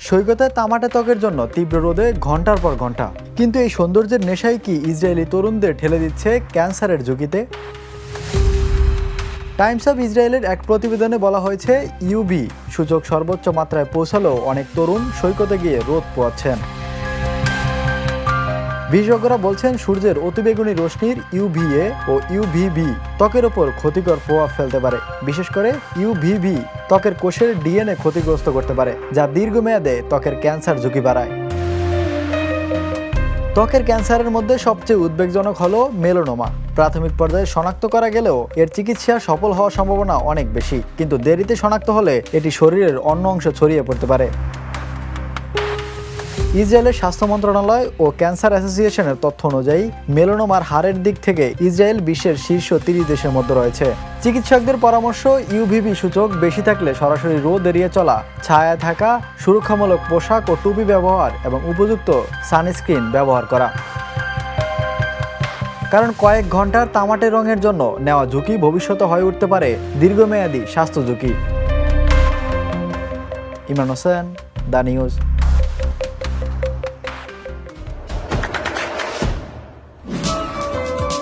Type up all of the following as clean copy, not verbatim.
সৈকতে তামাটে ত্বকের জন্য তীব্র রোদে ঘন্টার পর ঘন্টা। কিন্তু এই সৌন্দর্যের নেশাই কি ইসরায়েলি তরুণদের ঠেলে দিচ্ছে ক্যান্সারের ঝুঁকিতে? টাইমস অফ ইসরায়েলের এক প্রতিবেদনে বলা হয়েছে, ইউভি সূচক সর্বোচ্চ মাত্রায় পৌঁছালেও অনেক তরুণ সৈকতে গিয়ে রোদ পোয়াচ্ছেন। বিশেষজ্ঞরা বলছেন, সূর্যের অতিবেগুনি রশ্মির ইউভিএ ও ইউভিবি ত্বকের ওপর ক্ষতিকর প্রভাব ফেলতে পারে। বিশেষ করে ইউভিবি ত্বকের কোষের ডিএনএ ক্ষতিগ্রস্ত করতে পারে, যা দীর্ঘমেয়াদে ত্বকের ক্যান্সার ঝুঁকি বাড়ায়। ত্বকের ক্যান্সারের মধ্যে সবচেয়ে উদ্বেগজনক হলো মেলানোমা। প্রাথমিক পর্যায়ে শনাক্ত করা গেলেও এর চিকিৎসা সফল হওয়ার সম্ভাবনা অনেক বেশি, কিন্তু দেরিতে শনাক্ত হলে এটি শরীরের অন্য অংশে ছড়িয়ে পড়তে পারে। ইসরায়েলের স্বাস্থ্য মন্ত্রণালয় ও ক্যান্সার অ্যাসোসিয়েশনের তথ্য অনুযায়ী মেলানোমার হারের দিক থেকে ইসরায়েল বিশ্বের শীর্ষ 30 দেশের মধ্যে রয়েছে। চিকিৎসকদের পরামর্শ, ইউভিবি সূচক বেশি থাকলে সরাসরি রোদ এড়িয়ে চলা, ছায়ায় থাকা, সুরক্ষামূলক পোশাক ও টুপি ব্যবহার এবং উপযুক্ত সানস্ক্রিন ব্যবহার করা। কারণ কয়েক ঘন্টার তামাটে রঙের জন্য নেওয়া ঝুঁকি ভবিষ্যতে হয়ে উঠতে পারে দীর্ঘমেয়াদী স্বাস্থ্য ঝুঁকি। Imran Hossain, the news.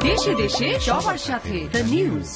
দেশে দেশে সবার সাথে দ্য নিউজ।